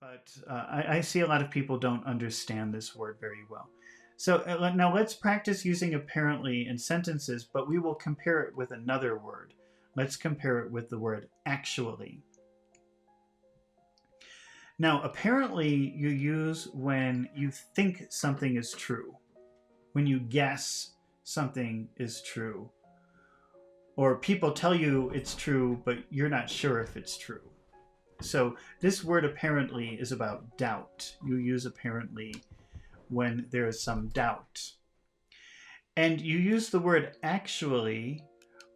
but I see a lot of people don't understand this word very well. So now let's practice using apparently in sentences, but we will compare it with another word. Let's compare it with the word actually. Now, apparently you use when you think something is true, when you guess something is true, or people tell you it's true, but you're not sure if it's true. So this word apparently is about doubt. You use apparently when there is some doubt. And you use the word actually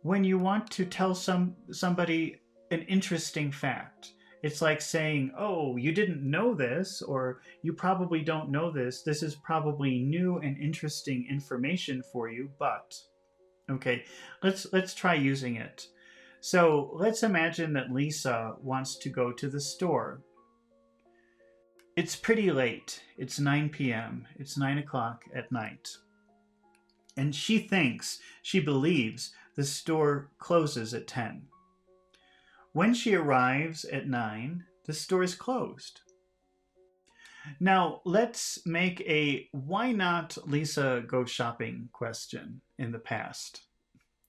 when you want to tell somebody an interesting fact. It's like saying, oh, you didn't know this, or you probably don't know this. This is probably new and interesting information for you, but... Okay, let's try using it. So let's imagine that Lisa wants to go to the store. It's pretty late. It's 9 p.m. It's 9 o'clock at night. And she believes the store closes at 10. When she arrives at 9, the store is closed. Now, let's make a why not Lisa go shopping question in the past.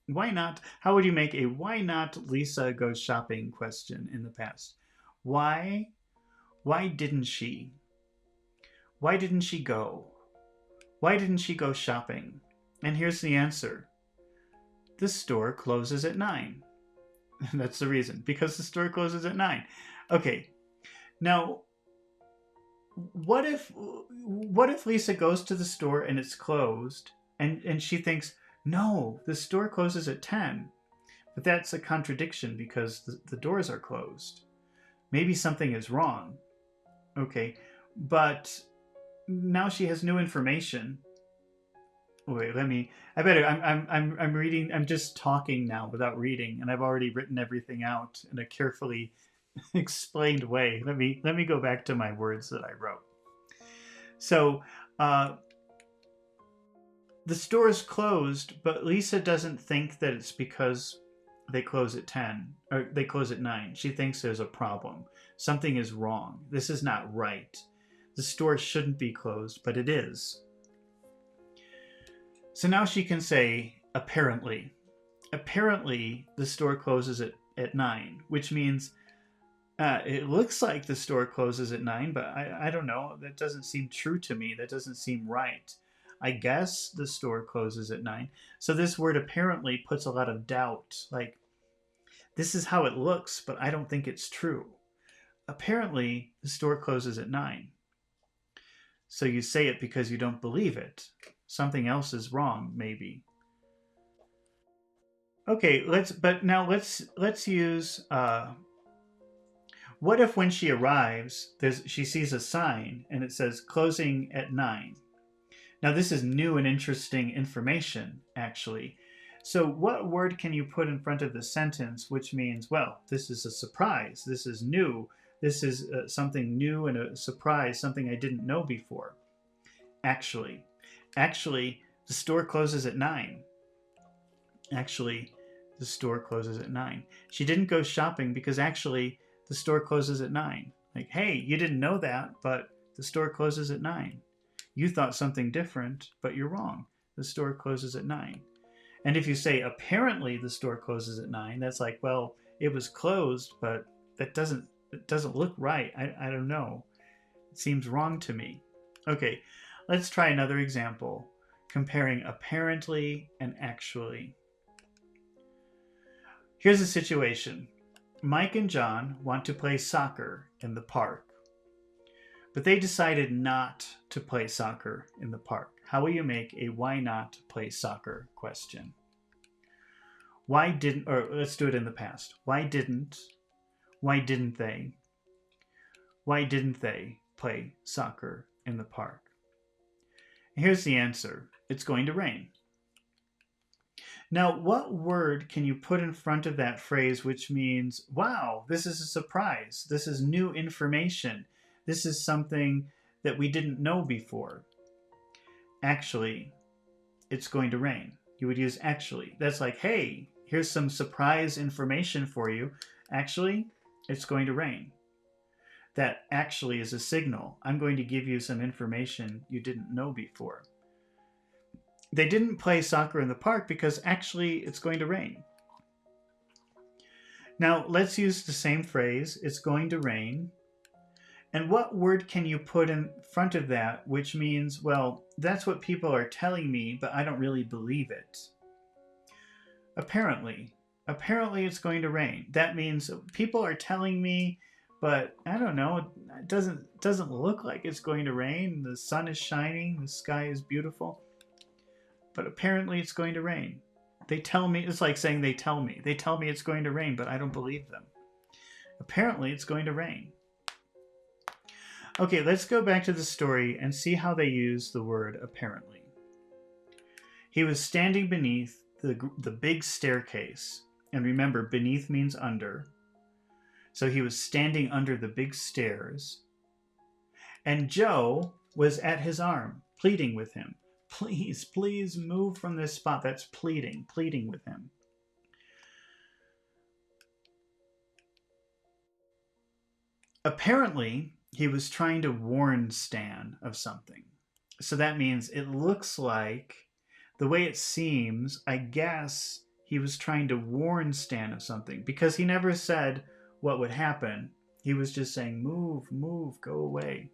Why not? How would you make a why not Lisa go shopping question in the past? Why didn't she? Why didn't she go? Why didn't she go shopping? And here's the answer. The store closes at 9. That's the reason. Because the store closes at 9. Okay. Now, what if Lisa goes to the store and it's closed and she thinks, no, the store closes at 10. But that's a contradiction because the doors are closed. Maybe something is wrong. Okay, but now she has new information. Wait, I'm reading, I'm just talking now without reading, and I've already written everything out in a carefully explained way. Let me go back to my words that I wrote. So, the store is closed, but Lisa doesn't think that it's because they close at 10 or they close at 9. She thinks there's a problem. Something is wrong. This is not right. The store shouldn't be closed, but it is. So now she can say, apparently. Apparently, the store closes at 9, which means it looks like the store closes at 9, but I don't know. That doesn't seem true to me. That doesn't seem right. I guess the store closes at 9. So this word apparently puts a lot of doubt. Like, this is how it looks, but I don't think it's true. Apparently, the store closes at 9. So you say it because you don't believe it. Something else is wrong, maybe. Okay, let's use, what if when she arrives, she sees a sign and it says closing at 9? Now this is new and interesting information, actually. So what word can you put in front of the sentence which means, well, this is a surprise, this is new, this is something new and a surprise, something I didn't know before? Actually. Actually, the store closes at 9. Actually, the store closes at 9. She didn't go shopping because actually the store closes at 9. Like, hey, you didn't know that, but the store closes at 9. You thought something different, but you're wrong. The store closes at 9. And if you say, apparently the store closes at 9, that's like, well, it was closed, but it doesn't look right. I don't know. It seems wrong to me. Okay, let's try another example, comparing apparently and actually. Here's a situation. Mike and John want to play soccer in the park, but they decided not to play soccer in the park. How will you make a why not play soccer question? Why didn't, or let's do it in the past. Why didn't they play soccer in the park? Here's the answer. It's going to rain. Now, what word can you put in front of that phrase which means, wow, this is a surprise. This is new information. This is something that we didn't know before. Actually, it's going to rain. You would use actually. That's like, hey, here's some surprise information for you. Actually, it's going to rain. that actually is a signal. I'm going to give you some information you didn't know before. They didn't play soccer in the park because actually it's going to rain. Now let's use the same phrase, it's going to rain. And what word can you put in front of that which means, well, that's what people are telling me, but I don't really believe it? Apparently. Apparently it's going to rain. That means people are telling me, but I don't know, it doesn't look like it's going to rain. The sun is shining, the sky is beautiful, but apparently it's going to rain. They tell me, it's like saying they tell me it's going to rain, but I don't believe them. Apparently it's going to rain. Okay, let's go back to the story and see how they use the word apparently. He was standing beneath the big staircase. And remember, beneath means under. So he was standing under the big stairs. And Joe was at his arm, pleading with him. Please, please move from this spot. That's pleading with him. Apparently, he was trying to warn Stan of something. So that means it looks like, the way it seems, I guess he was trying to warn Stan of something, because he never said what would happen. He was just saying, move, move, go away.